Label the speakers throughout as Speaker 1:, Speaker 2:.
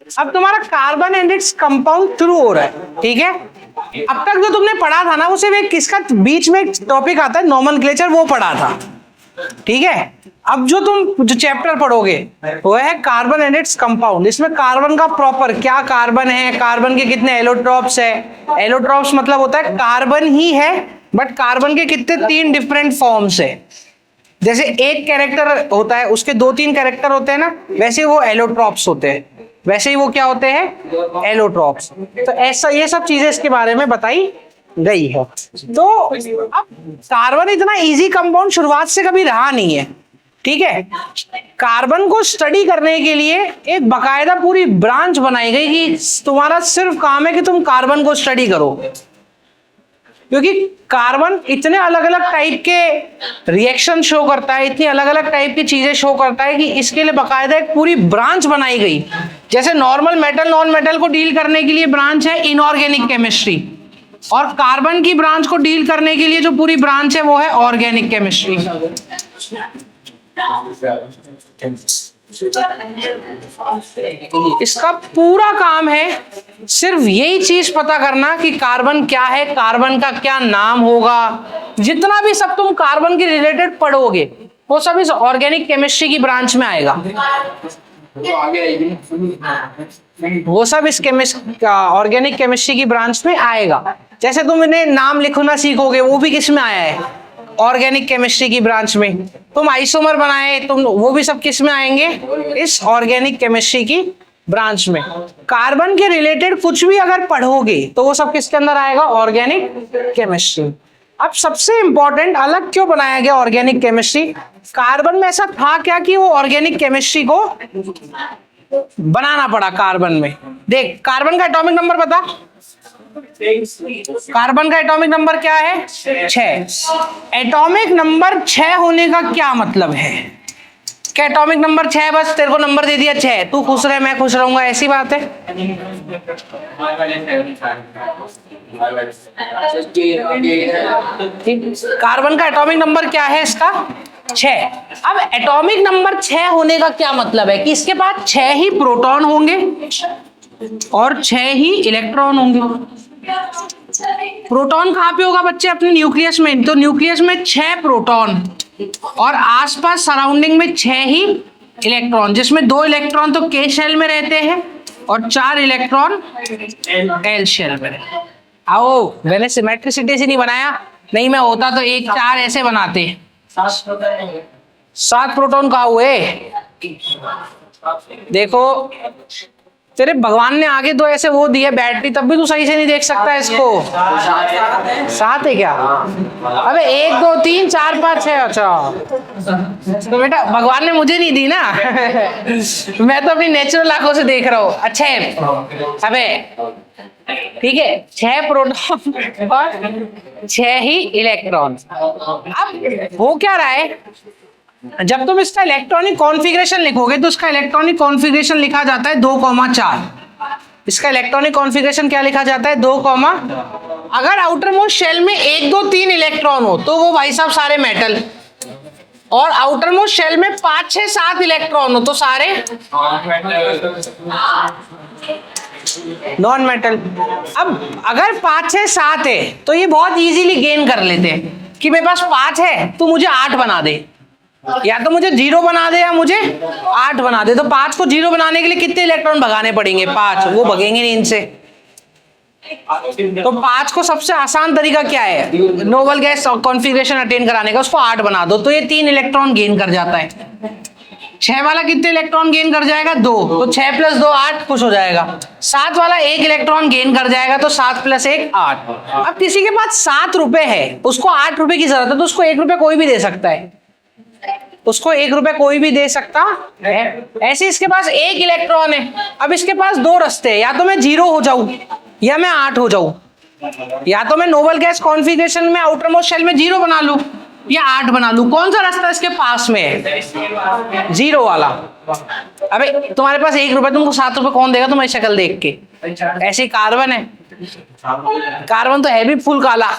Speaker 1: अब तुम्हारा carbon and its compound शुरू हो रहा है, ठीक है। अब तक जो तुमने पढ़ा था ना, वो सिर्फ एक किसका बीच में एक टॉपिक आता है नोमेनक्लेचर, वो पढ़ा था, ठीक है। अब जो तुम जो चैप्टर पढ़ोगे वो है कार्बन एंड इट्स कंपाउंड। इसमें कार्बन का प्रॉपर क्या कार्बन है, कार्बन के कितने एलोट्रॉप्स है। एलोट्रॉप्स मतलब होता है कार्बन ही है, बट कार्बन के कितने 3 डिफरेंट फॉर्म्स है। जैसे एक कैरेक्टर होता है, उसके 2-3 कैरेक्टर होते हैं ना, वैसे वो एलोट्रॉप्स होते हैं। वैसे ही वो क्या होते हैं, एलोट्रॉप्स। तो ऐसा ये सब चीजें इसके बारे में बताई गई है। तो अब कार्बन इतना इजी कंपाउंड शुरुआत से कभी रहा नहीं है, ठीक है। कार्बन को स्टडी करने के लिए एक बकायदा पूरी ब्रांच बनाई गई कि तुम्हारा सिर्फ काम है कि तुम कार्बन को स्टडी करो, क्योंकि कार्बन इतने अलग अलग टाइप के रिएक्शन शो करता है, इतनी अलग अलग टाइप की चीजें शो करता है कि इसके लिए बकायदा एक पूरी ब्रांच बनाई गई। जैसे नॉर्मल मेटल नॉन मेटल को डील करने के लिए ब्रांच है इनऑर्गेनिक केमिस्ट्री, और कार्बन की ब्रांच को डील करने के लिए जो पूरी ब्रांच है वो है ऑर्गेनिक केमिस्ट्री। इसका पूरा काम है सिर्फ यही चीज पता करना कि कार्बन क्या है, कार्बन का क्या नाम होगा। जितना भी सब तुम कार्बन के रिलेटेड पढ़ोगे वो सब इस ऑर्गेनिक केमिस्ट्री की ब्रांच में आएगा। वो सब इस ऑर्गेनिक केमिस्ट्री की ब्रांच में आएगा। जैसे तुम इन्हें नाम लिखना सीखोगे, वो भी किस में आया है, ऑर्गेनिक केमिस्ट्री की ब्रांच में। तुम आइसोमर बनाए, तुम वो भी सब किस में आएंगे, इस ऑर्गेनिक केमिस्ट्री की ब्रांच में। कार्बन के रिलेटेड कुछ भी अगर पढ़ोगे तो वो सब किसके अंदर आएगा, ऑर्गेनिक केमिस्ट्री। अब सबसे इंपॉर्टेंट अलग क्यों बनाया गया ऑर्गेनिक केमिस्ट्री, कार्बन में ऐसा था क्या कि वो ऑर्गेनिक केमिस्ट्री को बनाना पड़ा कार्बन में। देख कार्बन का एटॉमिक नंबर बता, कार्बन का एटॉमिक नंबर क्या है, 6। एटॉमिक नंबर 6 होने का क्या मतलब है, क्या एटॉमिक नंबर 6, बस तेरे को नंबर दे दिया 6, तू खुश रहे मैं खुश रहूंगा, ऐसी बात है। कार्बन का एटॉमिक नंबर क्या है इसका, 6। अब एटॉमिक नंबर 6 होने का क्या मतलब है कि इसके पास 6 ही प्रोटॉन होंगे और 6 ही इलेक्ट्रॉन होंगे। प्रोटॉन कहां पे होगा बच्चे, अपने न्यूक्लियस में। तो न्यूक्लियस में 6 प्रोटॉन और आसपास सराउंडिंग में 6 ही इलेक्ट्रॉन, जिसमें 2 इलेक्ट्रॉन तो के शेल में रहते हैं और 4 इलेक्ट्रॉन एल शेल में। आओ, मैंने सिमेट्रिसिटी से नहीं बनाया, नहीं मैं होता तो 1 4 ऐसे बनाते। 7 प्रोटॉन कहाँ हुए, देखो तेरे भगवान ने आगे 2 ऐसे वो दिए बैटरी, तब भी तू सही से नहीं देख सकता इसको। 7 है क्या, अबे 1 2 3 4 5 6, अच्छा तो बेटा भगवान ने मुझे नहीं दी ना मैं तो अपनी नेचुरल आंखों से देख रहा हूँ। अच्छा है, अबे ठीक है, 6 प्रोटॉन और 6 ही इलेक्ट्रॉन। अब हो क्या रहा है, जब तुम इसका इलेक्ट्रॉनिक कॉन्फ़िगरेशन लिखोगे तो इसका इलेक्ट्रॉनिक कॉन्फ़िगरेशन लिखा जाता है 2,4। इसका इलेक्ट्रॉनिक कॉन्फ़िगरेशन क्या लिखा जाता है, 2, अगर आउटर मोस्ट शेल में 1 2 3 इलेक्ट्रॉन हो तो वो भाई साहब सारे मेटल, और आउटर मोस्ट शेल में 5 6 7 इलेक्ट्रॉन हो तो सारे नॉन मेटल। अब अगर 5 6 7 है तो ये बहुत इजीली गेन कर लेते हैं कि मेरे पास 5 है तो मुझे 8 बना दे, या तो मुझे 0 बना दे या मुझे 8 बना दे। तो 5 को 0 बनाने के लिए कितने इलेक्ट्रॉन भगाने पड़ेंगे, 5, वो भगेंगे नहीं इनसे। तो 5 को सबसे आसान तरीका क्या है नोबल गैस कॉन्फ़िगरेशन अटेन कराने का, उसको 8 बना दो तो ये 3 इलेक्ट्रॉन गेन कर जाता है। 6 वाला कितने इलेक्ट्रॉन गेन कर जाएगा, 2, तो 6 + 2 8 खुश हो जाएगा। 7 वाला 1 इलेक्ट्रॉन गेन कर जाएगा तो 7 + 1 8। अब किसी के पास 7 रुपए है, उसको 8 रुपए की जरूरत है, तो उसको 1 रुपए कोई भी दे सकता है, उसको 1 रुपए कोई भी दे सकता है। ऐसे इसके पास 1 इलेक्ट्रॉन है। अब इसके पास 2 रास्ते हैं, या तो मैं 0 हो जाऊं या मैं 8 हो जाऊं, या तो मैं नोबल गैस कॉन्फ़िगरेशन में आउटर मोस्ट शेल में 0 बना लूं या 8 बना लूं। कौन सा रास्ता इसके पास में है, 0 वाला। अबे तुम्हारे पास 1 रुपए, तुमको 7 रुपए कौन देगा तुम्हारी शक्ल देख के। ऐसे कार्बन है, कार्बन तो है भी फुल काला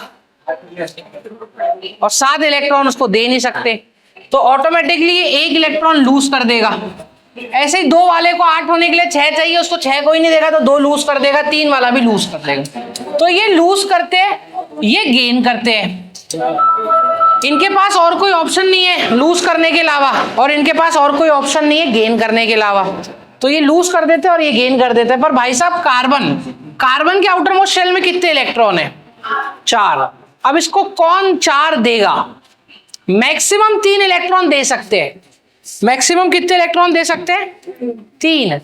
Speaker 1: और 7 इलेक्ट्रॉन उसको दे नहीं सकते, तो ऑटोमेटिकली 1 इलेक्ट्रॉन लूज कर देगा। ऐसे ही 2 वाले को 8 होने के लिए 6 चाहिए, उसको 6 कोई नहीं देगा तो 2 लूज कर देगा, 3 वाला भी लूज कर देगा। तो ये लूज करते हैं, ये गेन करते हैं। इनके पास और कोई ऑप्शन नहीं है लूज करने के अलावा, और इनके पास और कोई ऑप्शन नहीं है गेन करने के अलावा। तो ये लूज कर देते हैं और ये गेन कर देते हैं। पर भाई साहब कार्बन के आउटर मोस्ट शेल में कितने इलेक्ट्रॉन है? 4। अब इसको कौन 4 देगा? मैक्सिमम 3 इलेक्ट्रॉन दे सकते हैं। मैक्सिमम कितने इलेक्ट्रॉन दे सकते हैं? 3।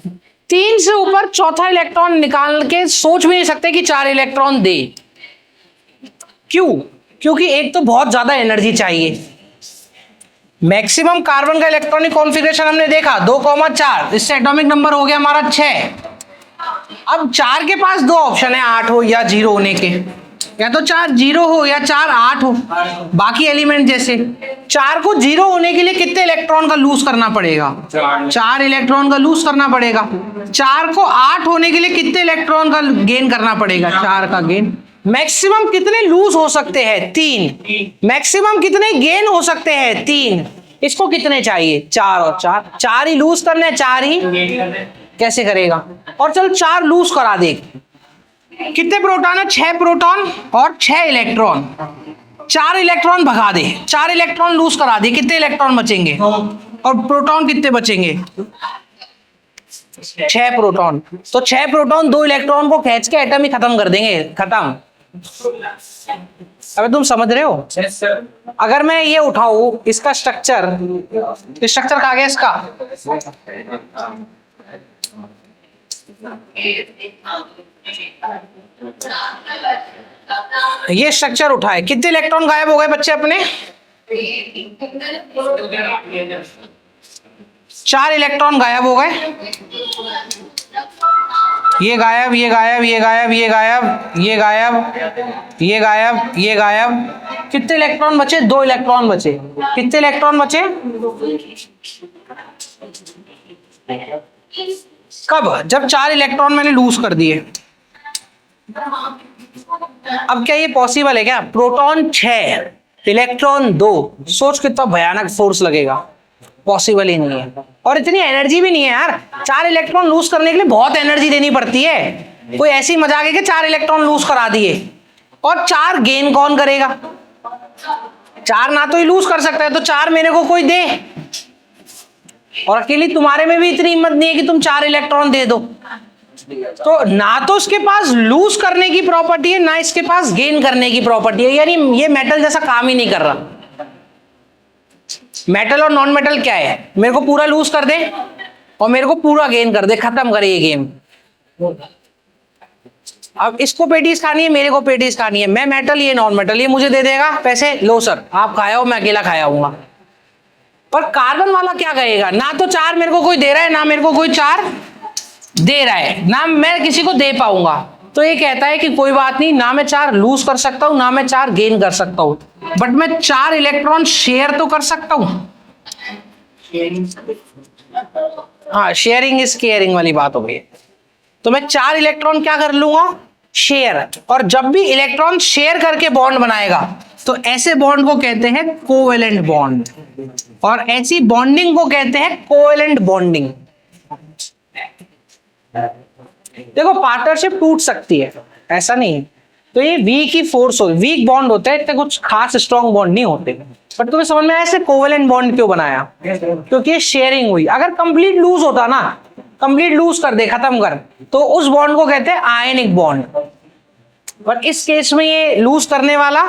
Speaker 1: 3 से ऊपर चौथा इलेक्ट्रॉन निकाल के सोच भी नहीं सकते कि 4 इलेक्ट्रॉन दे। क्यों? क्योंकि एक तो बहुत ज्यादा एनर्जी चाहिए। मैक्सिमम कार्बन का इलेक्ट्रॉनिक कॉन्फ़िगरेशन हमने देखा 2,4, इससे एटॉमिक नंबर हो गया हमारा 6। अब 4 के पास 2 ऑप्शन है, 8 हो या 0 होने के। या तो 4 0 हो या 4 8 हो, बाकी एलिमेंट जैसे। 4 को 0 होने के लिए कितने इलेक्ट्रॉन का लूज करना पड़ेगा? 4 इलेक्ट्रॉन का लूज करना पड़ेगा। 4 को 8 होने के लिए कितने इलेक्ट्रॉन का गेन करना पड़ेगा? 4 का गेन। मैक्सिमम कितने लूज हो सकते हैं? 3। मैक्सिमम कितने गेन हो सकते हैं? 3। इसको कितने चाहिए? 4 और 4। 4 ही लूज करने, 4 ही कैसे करेगा? और चल 4 लूज करा दे। कितने प्रोटॉन है? 6 प्रोटॉन और 6 इलेक्ट्रॉन। 4 इलेक्ट्रॉन भगा दे, 4 इलेक्ट्रॉन लूज करा दे, कितने इलेक्ट्रॉन बचेंगे? और प्रोटॉन कितने बचेंगे? 6 प्रोटॉन। तो 6 प्रोटॉन 2 इलेक्ट्रॉन को खींच के एटम ही खत्म कर देंगे। खत्म। अबे तुम समझ रहे हो? yes, अगर मैं ये उठाऊं इसका स्ट्रक्चर कहाँ गया इसका? ये स्ट्रक्चर उठाए, कितने इलेक्ट्रॉन गायब हो गए बच्चे अपने? 4 इलेक्ट्रॉन गायब हो गए। ये गायब, ये गायब, ये गायब, ये गायब, ये गायब, ये गायब, ये गायब। कितने इलेक्ट्रॉन बचे? 2 इलेक्ट्रॉन बचे। कितने इलेक्ट्रॉन बचे? कब? जब 4 इलेक्ट्रॉन मैंने लूज कर दिए। अब क्या ये पॉसिबल है क्या? प्रोटॉन 6 इलेक्ट्रॉन 2, सोच कितना भयानक फोर्स लगेगा। पॉसिबल ही नहीं है। और इतनी एनर्जी भी नहीं है यार। 4 इलेक्ट्रॉन लूज करने के लिए बहुत एनर्जी देनी पड़ती है। कोई ऐसी मजाक है कि 4 इलेक्ट्रॉन लूज करा दिए। और 4 गेन कौन करेगा? 4 ना तो ही लूज कर सकता है, तो 4 मेरे को कोई दे। और अकेली तुम्हारे में भी इतनी हिम्मत नहीं है कि तुम 4 इलेक्ट्रॉन दे दो। तो ना तो उसके पास लूज करने की प्रॉपर्टी है, ना इसके पास गेन करने की प्रॉपर्टी है। यानी ये मेटल जैसा काम ही नहीं कर रहा। मेटल और नॉन मेटल क्या है? मेरे को पूरा लूज कर दे और मेरे को पूरा गेन कर दे, खत्म करे ये गेम। अब इसको पेटीज खानी है, मेरे को पेटीज खानी है। मैं मेटल, ये नॉन मेटल। ये मुझे दे देगा पैसे, लो सर आप खाया हो, मैं अकेला खाया हूँ। पर कार्बन वाला क्या कहेगा? ना तो 4 मेरे को कोई दे रहा है, ना मेरे को कोई 4 दे रहा है, ना मैं किसी को दे पाऊंगा। तो ये कहता है कि कोई बात नहीं, ना मैं 4 लूज कर सकता हूं, ना मैं 4 गेन कर सकता हूं, बट मैं 4 इलेक्ट्रॉन शेयर तो कर सकता हूं। हाँ, शेयरिंग इज केयरिंग वाली बात हो गई। तो मैं 4 इलेक्ट्रॉन क्या कर लूंगा? शेयर। और जब भी इलेक्ट्रॉन शेयर करके बॉन्ड बनाएगा तो ऐसे बॉन्ड को कहते हैं कोवेलेंट बॉन्ड, और ऐसी बॉन्डिंग को कहते हैं कोवेलेंट बॉन्डिंग। देखो पार्टनरशिप टूट सकती है, ऐसा नहीं है। तो ये वीक ही फोर्स हो, वीक बॉन्ड होता है, इतने कुछ खास स्ट्रॉन्ग बॉन्ड नहीं होते। बट तुम्हें समझ में आया ऐसे कोवेलेंट बॉन्ड क्यों बनाया? क्योंकि ये शेयरिंग हुई। अगर कंप्लीट लूज होता ना, कंप्लीट लूज कर दे, खत्म कर, तो उस बॉन्ड को कहते हैं आयनिक बॉन्ड। पर इस केस में ये लूज करने वाला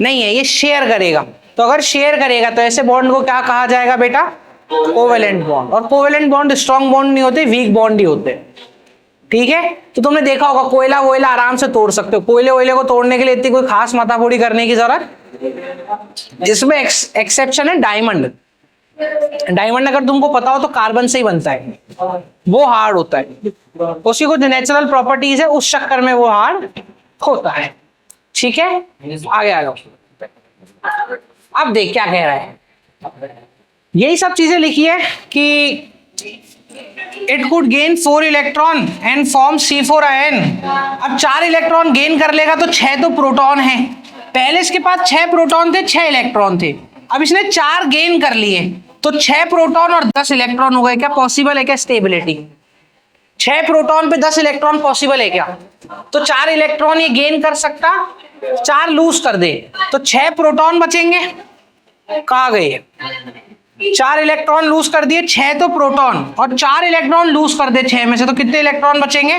Speaker 1: नहीं है, ये शेयर करेगा। तो अगर शेयर करेगा तो ऐसे बॉन्ड को क्या कहा जाएगा बेटा? Covalent bond. और कोवेलेंट बॉन्ड स्ट्रॉन्ग बॉन्ड नहीं होते, वीक बॉन्ड ही होते। ठीक है, तो तुमने देखा होगा कोयला वोयला आराम से तोड़ सकते हो। कोयले वोयले को तोड़ने के लिए इतनी कोई खास माथाफोड़ी करने की जरूरत, जिसमें एक्सेप्शन है डायमंड। डायमंड अगर तुमको पता हो तो कार्बन से ही बनता है, वो हार्ड होता है, उसकी कुछ नेचुरल प्रॉपर्टीज है, उस चक्कर में वो हार्ड होता है। ठीक है, आगे आ जाओ। अब देख क्या कह रहा है, यही सब चीजें लिखी है कि it could gain 4 electron and form C4 ion. अब 4 इलेक्ट्रॉन गेन कर लेगा तो 6 तो प्रोटॉन है। पहले इसके पास 6 प्रोटॉन थे, 6 इलेक्ट्रॉन थे। अब इसने 4 गेन कर लिए तो 6 प्रोटॉन और 10 इलेक्ट्रॉन हो गए, क्या पॉसिबल है क्या स्टेबिलिटी? 6 प्रोटॉन पे 10 इलेक्ट्रॉन पॉसिबल है क्या? तो 4 इलेक्ट्रॉन ये गेन कर सकता, 4 लूज कर दे, तो 6 प्रोटॉन बचेंगे, कहाँ गए? 4 इलेक्ट्रॉन लूज कर दिए, 6 तो प्रोटॉन, और 4 इलेक्ट्रॉन लूज कर दे 6 में से, तो कितने इलेक्ट्रॉन बचेंगे?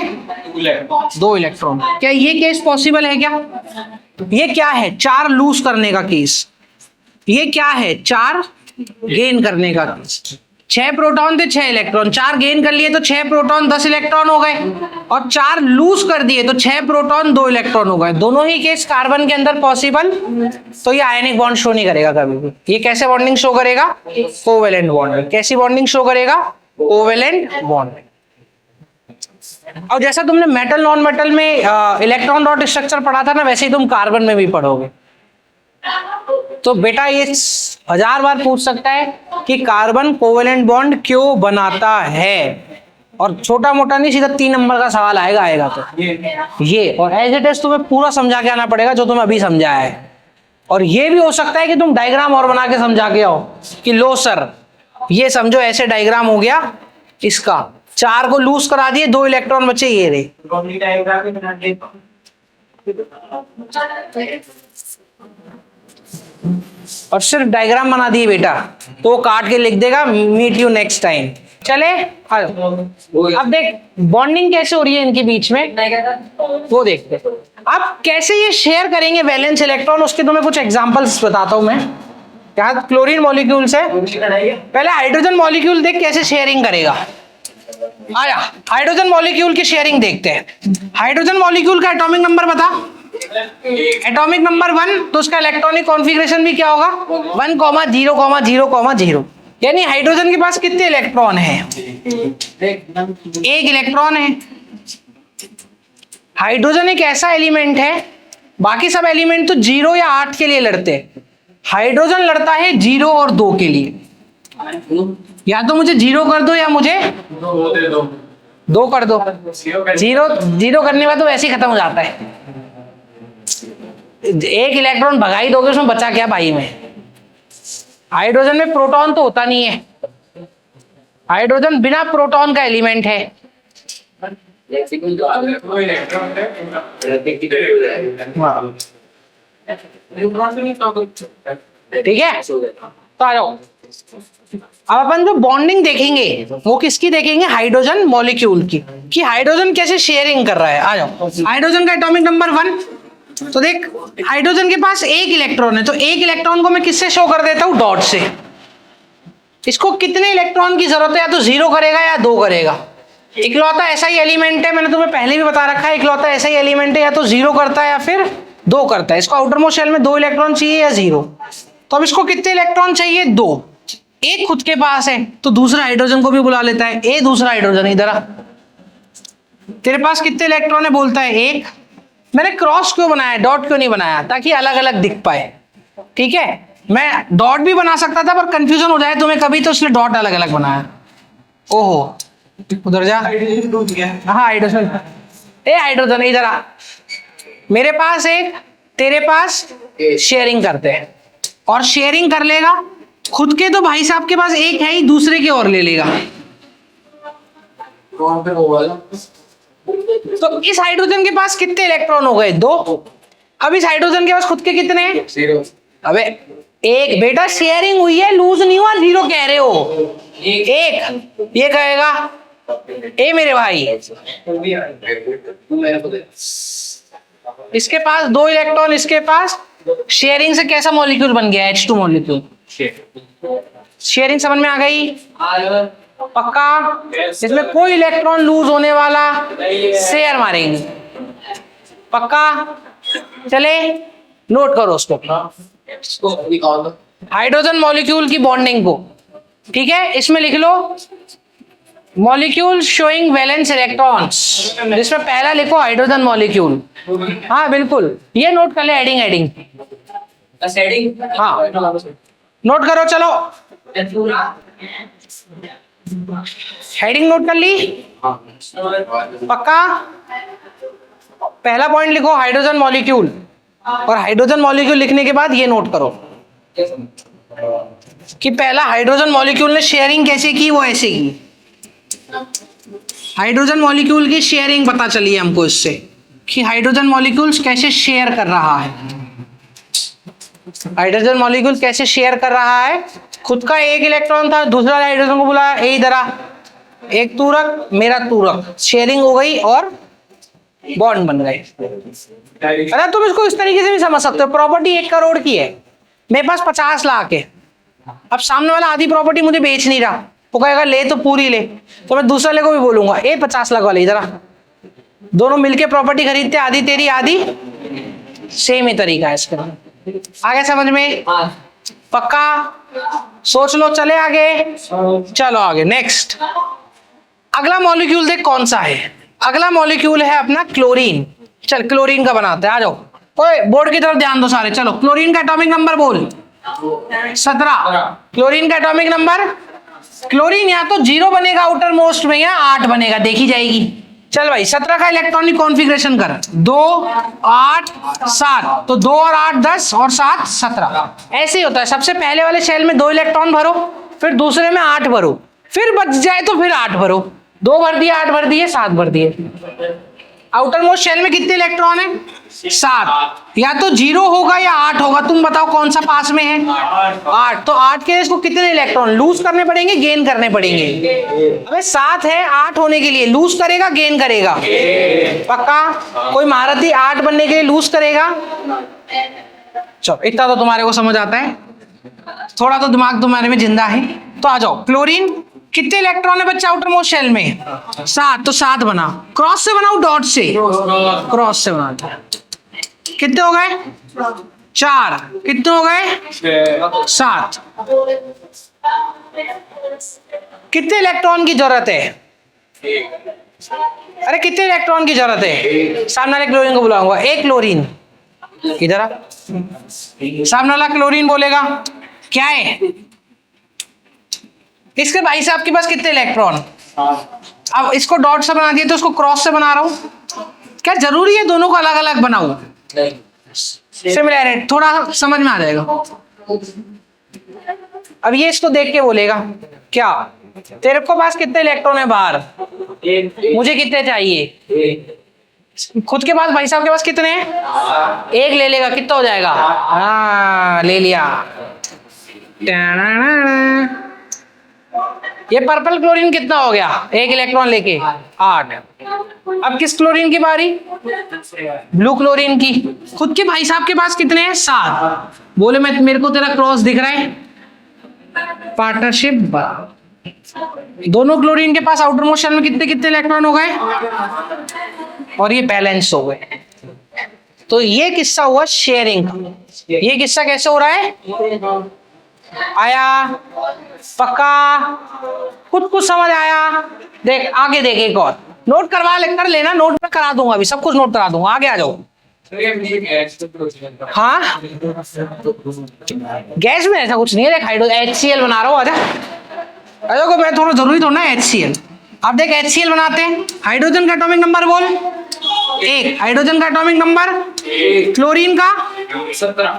Speaker 1: 2 इलेक्ट्रॉन। क्या ये केस पॉसिबल है क्या? ये क्या है? 4 लूज करने का केस। ये क्या है? 4 गेन करने का केस। 6 प्रोटॉन थे 6 इलेक्ट्रॉन, 4 गेन कर लिए तो 6 प्रोटॉन 10 इलेक्ट्रॉन हो गए, और 4 लूज कर दिए तो 6 प्रोटॉन 2 इलेक्ट्रॉन हो गए। दोनों ही केस कार्बन के अंदर पॉसिबल। तो ये आयनिक बॉन्ड शो नहीं करेगा कभी भी। ये कैसे बॉन्डिंग शो करेगा? Covalent bonding. कैसी बॉन्डिंग शो करेगा? Covalent bonding. और जैसा तुमने मेटल नॉन मेटल में इलेक्ट्रॉन डॉट स्ट्रक्चर पढ़ा था ना, वैसे ही तुम कार्बन में भी पढ़ोगे। तो बेटा ये 1000 बार पूछ सकता है कि कार्बन कोवेलेंट बॉन्ड क्यों बनाता है, और छोटा मोटा नहीं, सीधा 3 नंबर का सवाल आएगा तो ये। और एज इट इज तुम्हें पूरा समझा के आना पड़ेगा जो तुम्हें अभी समझाया है। और ये भी हो सकता है कि तुम डायग्राम और बना के समझा के आओ कि लो सर ये समझो ऐसे डायग्राम हो गया, इसका 4 को लूज करा दिए, 2 इलेक्ट्रॉन बचे, ये रहे। और सिर्फ डायग्राम बना दिए बेटा, तो काट के लिख देगा मीट यू नेक्स्ट टाइम। चले अब देख बॉन्डिंग कैसे हो रही है इनके बीच में, वो देखते हैं। अब कैसे ये शेयर करेंगे वैलेंस इलेक्ट्रॉन, उसके तुम्हें कुछ एग्जांपल्स बताता हूं मैं। यहाँ क्लोरीन मॉलिक्यूल से पहले हाइड्रोजन मॉलिक्यूल देख कैसे शेयरिंग करेगा। आया हाइड्रोजन मॉलिक्यूल की शेयरिंग देखते हैं। हाइड्रोजन मॉलिक्यूल का एटॉमिक नंबर बता। एटॉमिक नंबर 1, तो उसका इलेक्ट्रॉनिक कॉन्फ़िगरेशन भी क्या होगा? 1,0,0,0। यानी हाइड्रोजन के पास कितने इलेक्ट्रॉन हैं? 1 इलेक्ट्रॉन है। हाइड्रोजन एक ऐसा एलिमेंट है, बाकी सब एलिमेंट तो 0 या 8 के लिए लड़ते हैं, हाइड्रोजन लड़ता है 0 और 2 के लिए। या तो मुझे 0 कर दो या मुझे 2 कर दो। 0 करने में तो वैसे ही खत्म हो जाता है। 1 इलेक्ट्रॉन भगा ही दोगे, उसमें बचा क्या भाई में? हाइड्रोजन में प्रोटॉन तो होता नहीं है, हाइड्रोजन बिना प्रोटॉन का एलिमेंट है। ठीक है, तो आ जाओ। अब अपन जो बॉन्डिंग देखेंगे वो किसकी देखेंगे? हाइड्रोजन मॉलिक्यूल की, कि हाइड्रोजन कैसे शेयरिंग कर रहा है। आ जाओ, हाइड्रोजन का एटॉमिक नंबर 1। तो देख हाइड्रोजन के पास 1 इलेक्ट्रॉन है, तो 1 इलेक्ट्रॉन को मैं किससे शो कर देता हूं? डॉट से। इसको कितने इलेक्ट्रॉन की जरूरत है? या तो 0 करेगा या 2 करेगा। इकलौता ऐसा ही एलिमेंट है, मैंने तुम्हें पहले भी बता रखा है, इकलौता ऐसा ही एलिमेंट है, या तो 0 करता है या फिर 2 करता है। इसको आउटर मोस्ट शेल में 2 इलेक्ट्रॉन चाहिए या 0। तो अब इसको कितने इलेक्ट्रॉन चाहिए? 2। एक खुद के पास है तो दूसरा हाइड्रोजन को भी बुला लेता है। ए दूसरा हाइड्रोजन इधर आ, तेरे पास कितने इलेक्ट्रॉन है? बोलता है 1। मैंने क्रॉस क्यों बनाया, डॉट क्यों नहीं बनाया? ताकि अलग अलग दिख पाए। ठीक है, मैं डॉट भी बना सकता था पर कंफ्यूजन हो जाए तुम्हें कभी, तो इसलिए डॉट अलग अलग बनाया। ओहो उधर जा। हाँ हाइड्रोजन, ए हाइड्रोजन इधर आ, मेरे पास 1, तेरे पास, शेयरिंग करते हैं। और शेयरिंग कर लेगा खुद के, तो भाई साहब के पास 1 है ही, दूसरे के और ले लेगा। तो इस हाइड्रोजन के पास कितने इलेक्ट्रॉन हो गए? 2। अब इस हाइड्रोजन के पास खुद के कितने हैं? 0। अबे 1 बेटा, शेयरिंग हुई है, लूज नहीं हुआ। 0 कह रहे हो। 1 ये कहेगा ए मेरे भाई, इसके पास 2 इलेक्ट्रॉन, इसके पास। शेयरिंग से कैसा मॉलिक्यूल बन गया? H2 molecule. शेयरिंग समझ में आ गई? पक्का? इसमें कोई इलेक्ट्रॉन लूज होने वाला, शेयर मारेंगे। पक्का? चले नोट करो उसको, हाइड्रोजन मॉलिक्यूल की बॉन्डिंग को। ठीक है, इसमें लिख लो मॉलिक्यूल शोइंग वैलेंस इलेक्ट्रॉन्स, जिसमें पहला लिखो हाइड्रोजन मॉलिक्यूल। हाँ बिल्कुल, ये नोट कर ले। एडिंग हाँ नोट करो। चलो हेडिंग नोट कर ली? पक्का? पहला पॉइंट लिखो हाइड्रोजन मॉलिक्यूल, और हाइड्रोजन मॉलिक्यूल लिखने के बाद ये नोट करो कि पहला हाइड्रोजन मॉलिक्यूल ने शेयरिंग कैसे की, वो ऐसे की। हाइड्रोजन मॉलिक्यूल की शेयरिंग पता चली है हमको इससे कि हाइड्रोजन मॉलिक्यूल्स कैसे शेयर कर रहा है। हाइड्रोजन मॉलिक्यूल कैसे शेयर कर रहा है, खुद का एक इलेक्ट्रॉन था, दूसरा हाइड्रोजन को बुलाया, ए इधर आ, एक तूरक मेरा तूरक, शेयरिंग हो गई और बॉन्ड बन गए। अरे तुम इसको इस तरीके से भी समझ सकते हो, प्रॉपर्टी 1 करोड़ की है, मेरे पास 50 लाख है, अब सामने वाला आधी प्रॉपर्टी मुझे बेच नहीं रहा, वो कहेगा ले तो पूरी ले, तो मैं दूसरे वाले को भी बोलूंगा ए 50 लाख वाले इधर आ, दोनों मिलके प्रॉपर्टी खरीदते, आधी तेरी आधी, सेम ही तरीका है इसका। आगे समझ में पक्का, सोच लो, चले आगे, चलो आगे नेक्स्ट। अगला मॉलिक्यूल देख कौन सा है, अगला मॉलिक्यूल है अपना क्लोरीन। चल क्लोरीन का बनाते हैं, आ जाओ, ओए बोर्ड की तरफ ध्यान दो सारे, चलो क्लोरीन का एटॉमिक नंबर बोल, 17। क्लोरीन का एटॉमिक नंबर, क्लोरीन या तो 0 बनेगा आउटर मोस्ट में या 8 बनेगा, देखी जाएगी। चल भाई 17 का इलेक्ट्रॉनिक कॉन्फ़िगरेशन कर, 2 8 7, तो 2 और 8 10 और 7 17, ऐसे ही होता है। सबसे पहले वाले शेल में 2 इलेक्ट्रॉन भरो, फिर दूसरे में 8 भरो, फिर बच जाए तो फिर 8 भरो, 2 भर दिए, 8 भर दिए, 7 भर दिए। आउटर मोस्ट शेल में कितने इलेक्ट्रॉन है, 7, या तो 0 होगा या 8 होगा, तुम बताओ कौन सा पास में है, 8, तो 8 के इसको कितने इलेक्ट्रॉन लूज करने पड़ेंगे, गेन करने पड़ेंगे। अबे 7 है, 8 होने के लिए लूज करेगा गेन करेगा, पक्का? कोई महारथी 8 बनने के लिए लूज करेगा? चलो इतना तो तुम्हारे को समझ आता है, थोड़ा तो दिमाग तुम्हारे में जिंदा है। तो आ जाओ, क्लोरीन कितने इलेक्ट्रॉन है बच्चा आउटर मोस्ट शेल में, 7, तो 7 बना, क्रॉस से बनाओ डॉट से, क्रॉस से बना, कितने हो गए, 4, कितने हो गए, 7। कितने इलेक्ट्रॉन की जरूरत है, अरे कितने इलेक्ट्रॉन की जरूरत है, सामने वाले क्लोरीन को बुलाऊंगा, एक क्लोरीन इधर आ, सामने वाला क्लोरीन बोलेगा क्या है, इसके भाई साहब के पास कितने इलेक्ट्रॉन, अब इसको डॉट से बना दिया तो उसको क्रॉस से बना रहा हूं, क्या जरूरी है दोनों को अलग अलग बनाऊं, सिमिलैरिटी थोड़ा समझ में आ जाएगा। अब ये इसको देख के बोलेगा क्या, तेरे को पास कितने इलेक्ट्रॉन है बाहर, मुझे कितने चाहिए, खुद के पास भाई साहब के पास कितने हैं, 1 ले लेगा, कितना हो जाएगा, हाँ ले लिया। ये पर्पल क्लोरीन कितना हो गया, 1 इलेक्ट्रॉन लेके 8। अब किस क्लोरीन की बारी, ब्लू क्लोरीन की, खुद के भाई साहब के पास कितने हैं, 7, बोले मैं मेरे को तेरा क्रॉस दिख रहा है, पार्टनरशिप, दोनों क्लोरीन के पास आउटर मोस्ट शेल में कितने कितने इलेक्ट्रॉन हो गए और ये बैलेंस हो गए। तो ये किस्सा हुआ शेयरिंग का। ये किस्सा कैसे हो रहा है, आया पक्का, कुछ समझ आया, देख आगे देख, एक और नोट करवा ले, कर लेना, नोट में करा दूंगा, अभी सब कुछ नोट करा दूंगा, आगे आ जाओ। हाँ गैस में ऐसा कुछ नहीं है, देख हाइड्रोजन HCl बना रहा हूँ, आजा देखो, मैं थोड़ा जरूरी थोड़ा ना HCl। अब देख HCl बनाते हैं, हाइड्रोजन का एटॉमिक नंबर बोल, 1, हाइड्रोजन का एटॉमिक नंबर, क्लोरीन का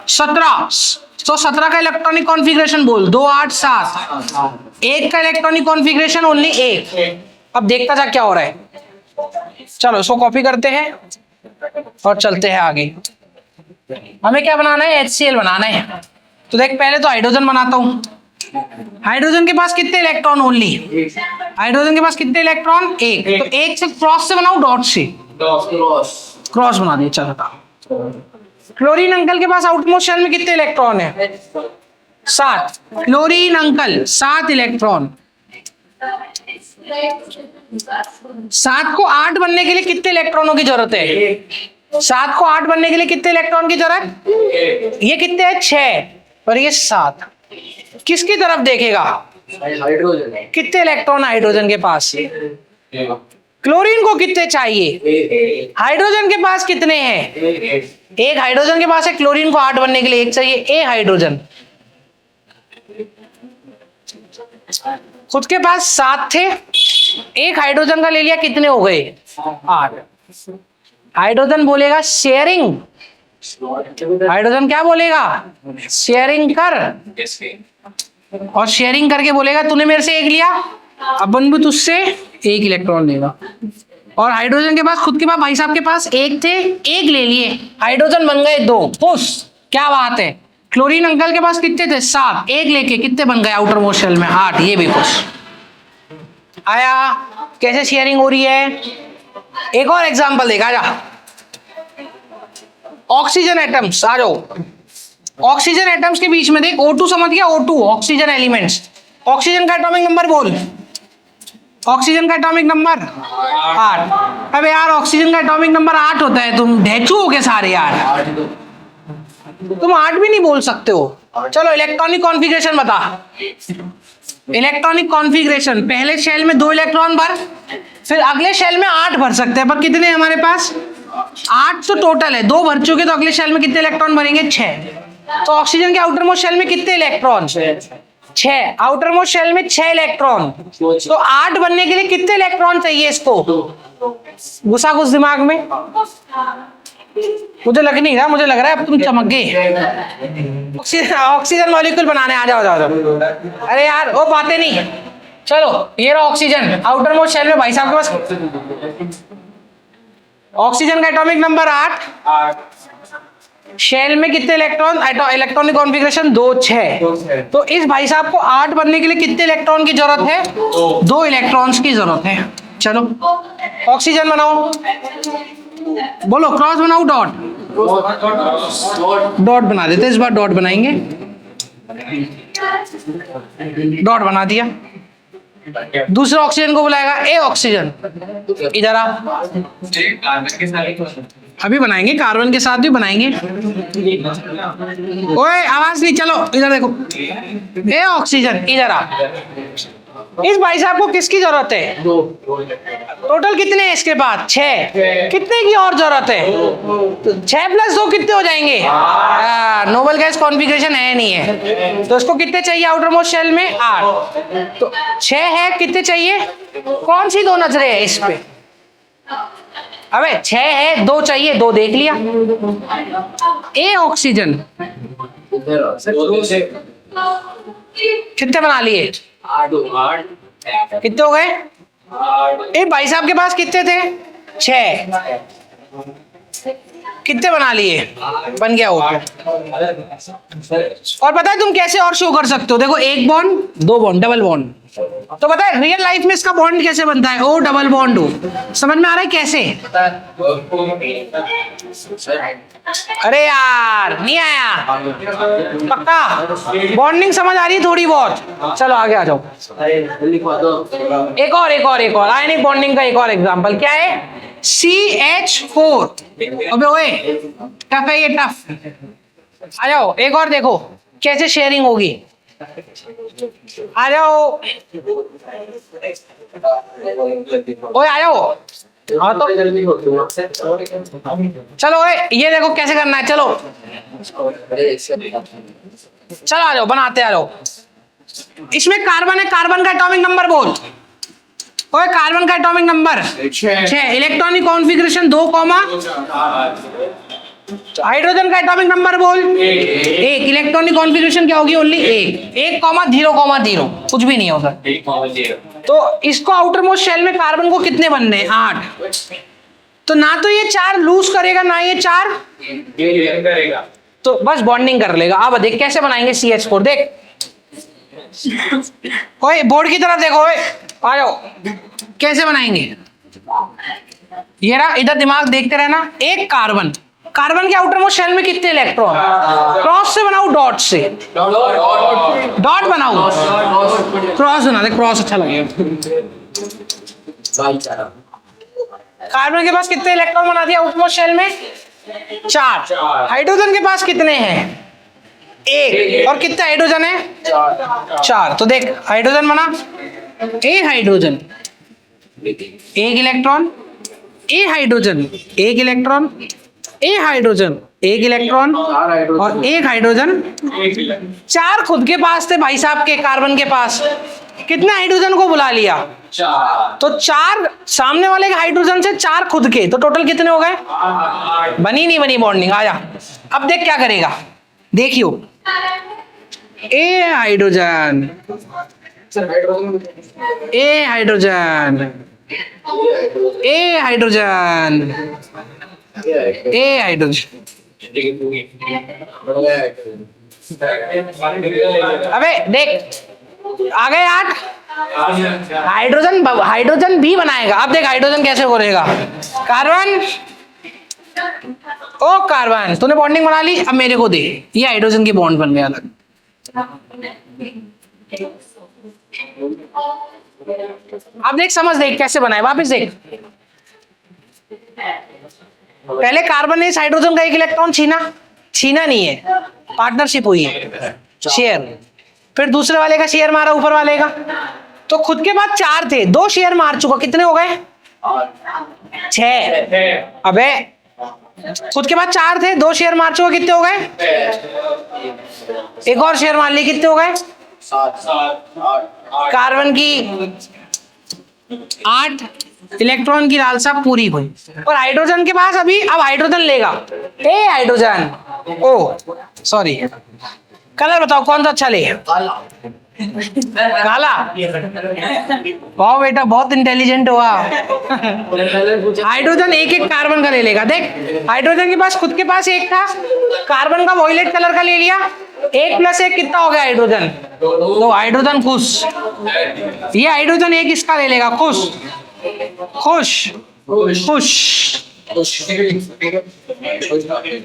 Speaker 1: 17, तो 17 का इलेक्ट्रॉनिक कॉन्फ़िगरेशन बोल, 2 8 7, 1 का इलेक्ट्रॉनिक कॉन्फ़िगरेशन ओनली 1। अब देखता जा क्या हो रहा है, चलो इसको कॉपी करते हैं और चलते हैं आगे। हमें क्या बनाना है, HCl बनाना है। तो देख पहले तो हाइड्रोजन बनाता हूं, हाइड्रोजन के पास कितने इलेक्ट्रॉन, ओनली हाइड्रोजन के पास कितने इलेक्ट्रॉन, 1, तो 1 से क्रॉस से बनाऊ, डॉट से क्रॉस बना दिया, चलो। क्लोरीन अंकल के पास आउटमोस्ट शेल में कितने इलेक्ट्रॉन है, 7, क्लोरीन अंकल 7 इलेक्ट्रॉन, 7 को 8 बनने के लिए कितने इलेक्ट्रॉनों की जरूरत है, 7 को 8 बनने के लिए कितने इलेक्ट्रॉन की जरूरत, ये कितने हैं, 6 और ये 7। किसकी तरफ देखेगा, हाइड्रोजन, कितने इलेक्ट्रॉन हाइड्रोजन के पास, क्लोरीन को कितने चाहिए, हाइड्रोजन के पास कितने हैं, 1 हाइड्रोजन के पास है, क्लोरीन को 8 बनने के लिए 1 चाहिए, ए हाइड्रोजन, खुद के पास 7 थे, 1 हाइड्रोजन का ले लिया, कितने हो गए, 8। हाइड्रोजन बोलेगा शेयरिंग, हाइड्रोजन क्या बोलेगा, शेयरिंग कर, और शेयरिंग करके बोलेगा तूने मेरे से एक लिया, अपन भी तुझसे एक इलेक्ट्रॉन लेगा। और हाइड्रोजन के पास खुद के पास भाई साहब के पास एक थे, एक ले लिए, हाइड्रोजन बन गए 2, खुश, क्या बात है। क्लोरीन अंकल के पास कितने थे 7, एक लेके कितने बन गए आउटर मोस्ट शेल में 8, ये भी खुश। आया कैसे शेयरिंग हो रही है। एक और एग्जांपल देखा जा, ऑक्सीजन एटम्स, आ जाओ। ऑक्सीजन एटम्स के बीच में देख, O2 समझ गया, O2 ऑक्सीजन एलिमेंट्स। ऑक्सीजन का एटॉमिक नंबर बोल, ऑक्सीजन का एटॉमिक नंबर 8। अबे यार ऑक्सीजन का एटॉमिक नंबर 8 होता है, तुम ढेचू हो गए सारे यार, तुम 8 भी नहीं बोल सकते हो। चलो इलेक्ट्रॉनिक कॉन्फ़िगरेशन बता। इलेक्ट्रॉनिक कॉन्फ़िगरेशन, पहले शेल में 2 इलेक्ट्रॉन भर, फिर अगले शेल में 8 भर सकते हैं, पर कितने हैं हमारे पास 8 तो टोटल है, 2 भर चुके, तो अगले शेल में कितने इलेक्ट्रॉन भरेंगे 6। तो ऑक्सीजन के आउटर मोस्ट शेल में कितने इलेक्ट्रॉन 6, आउटर मोस्ट शेल में 6 इलेक्ट्रॉन। तो 8 बनने के लिए कितने इलेक्ट्रॉन चाहिए इसको, घुसा घुस दिमाग में। मुझे लग नहीं रहा, मुझे लग रहा है अब तुम चमक गए। ऑक्सीजन मॉलिक्यूल बनाने आ जाओ, जाओ। अरे यार वो बातें नहीं, चलो ये रहा ऑक्सीजन आउटर मोस्ट शेल में भाई साहब के पास। ऑक्सीजन का एटॉमिक नंबर 8, शेल में कितने इलेक्ट्रॉन, इलेक्ट्रॉनिक कॉन्फ़िगरेशन 2 6। तो इस भाई साहब को 8 बनने के लिए कितने इलेक्ट्रॉन की जरूरत है, 2 इलेक्ट्रॉन्स की जरूरत है। चलो ऑक्सीजन बनाओ, बोलो क्रॉस बनाओ, डॉट डॉट बना देते, इस बार डॉट बनाएंगे, डॉट बना दिया। दूसरे ऑक्सीजन को बुलाएगा ए ऑक्सीजन, इधर आ, अभी बनाएंगे, कार्बन के साथ भी बनाएंगे। ओए आवाज नहीं, चलो इधर देखो, ए ऑक्सीजन इधर आ। इस भाई साहब को किसकी जरूरत है, टोटल कितने हैं इसके पास 6, कितने की और जरूरत है, 6 + 2 कितने हो जाएंगे, नोबल गैस कॉन्फ़िगरेशन है नहीं है, तो इसको कितने चाहिए आउटर मोस्ट शेल में 8। तो 6 है, कितने चाहिए, कौन सी 2 नजरें है इस पे, अबे 6 है, 2 चाहिए, 2 देख लिया। ए ऑक्सीजन कितने बना लिए, 8, कितने हो गए, ए भाई साहब के पास कितने थे 6, कितने बना लिए, बन गया हो। और पता है तुम कैसे और शो कर सकते हो, देखो 1 बॉन्ड 2 बॉन्ड डबल बॉन्ड, तो पता है रियल लाइफ में इसका बॉन्ड कैसे बनता है, O डबल बॉन्ड O, समझ में आ रहा है कैसे। अरे यार नहीं आया, पक्का बॉन्डिंग समझ आ रही है थोड़ी बहुत। चलो आगे आ जाओ, एक और आयनिक बॉन्डिंग का एक और एग्जांपल क्या है, CH4। अबे ओए टफ है ये, टफ। आ जाओ एक और देखो कैसे शेयरिंग होगी, आ जाओ ओए, आ जाओ। हाँ तो चलो ओए ये देखो कैसे करना है, चलो चलो आ जाओ बनाते, आ जाओ। इसमें कार्बन है, कार्बन का एटॉमिक नंबर बोल, ओए कार्बन का atomic number 6, electronic configuration 2, hydrogen का एटॉमिक नंबर बोल 1, इलेक्ट्रॉनिक कॉन्फ़िगरेशन क्या होगी, ओनली 1, 1,0,0, कुछ भी नहीं होगा। तो इसको आउटर मोस्ट शेल में कार्बन को कितने बनने हैं 8, तो ना तो ये 4 लूज करेगा ना ये 4 करेगा, तो बस बॉन्डिंग कर लेगा। अब देख कैसे बनाएंगे CH4, देख ओए बोर्ड की तरफ देखो, ओए आ जाओ कैसे बनाएंगे, ये रहा, इधर दिमाग देखते रहना। एक कार्बन, कार्बन के आउटर मोस्ट शेल में कितने इलेक्ट्रॉन, क्रॉस से बनाओ, डॉट से, डॉट बनाओ, क्रॉस बना दे, क्रॉस अच्छा लगेगा। कार्बन के पास कितने इलेक्ट्रॉन बना दिया आउटर मोस्ट शेल में 4, हाइड्रोजन के पास कितने हैं 1, और कितने हाइड्रोजन है 4। तो देख हाइड्रोजन बना, ए हाइड्रोजन 1 इलेक्ट्रॉन, ए हाइड्रोजन 1 इलेक्ट्रॉन, ए हाइड्रोजन 1 इलेक्ट्रॉन, और 1 हाइड्रोजन 4 खुद के पास थे भाई साहब के, कार्बन के पास कितने हाइड्रोजन को बुला लिया 4, तो 4 सामने वाले के हाइड्रोजन से 4 खुद के, तो टोटल कितने हो गए, बनी नहीं बनी बॉन्डिंग। आजा अब देख क्या करेगा, देखियो ए हाइड्रोजन, ए हाइड्रोजन, ए हाइड्रोजन, ए हाइड्रोजन। अबे देख, आ गए 8। हाइड्रोजन, हाइड्रोजन भी बनाएगा। अब देख हाइड्रोजन कैसे करेगा। कार्बन, ओ कार्बन, तूने बॉन्डिंग बना ली, अब मेरे को दे। ये हाइड्रोजन की बॉन्ड बन गया अलग। अब देख, समझ, देख कैसे बनाए, वापस देख। पहले कार्बन ने इस हाइड्रोजन का एक इलेक्ट्रॉन छीना नहीं है, पार्टनरशिप हुई है, शेयर। फिर दूसरे वाले का शेयर मारा, ऊपर वाले का, तो खुद के बाद 4 थे, 2 शेयर मार चुका, कितने हो गए 6। अबे खुद के बाद 4 थे, 2 शेयर मार चुका, कितने हो गए, एक और शेयर मार लिए, कितने हो गए 7। कार्बन की 8 इलेक्ट्रॉन की लालसा पूरी हुई। और हाइड्रोजन के पास अभी, अब हाइड्रोजन लेगा, ए हाइड्रोजन, ओ सॉरी, कलर बताओ कौन सा अच्छा ले। काला। वाह बेटा, बहुत इंटेलिजेंट हुआ। हाइड्रोजन एक एक कार्बन का ले लेगा। देख हाइड्रोजन के पास, खुद के पास एक था, कार्बन का वॉयलेट कलर का ले लिया, 1 + 1 कितना हो गया हाइड्रोजन, तो हाइड्रोजन खुश। ये हाइड्रोजन एक इसका ले लेगा, खुश खुश खुश।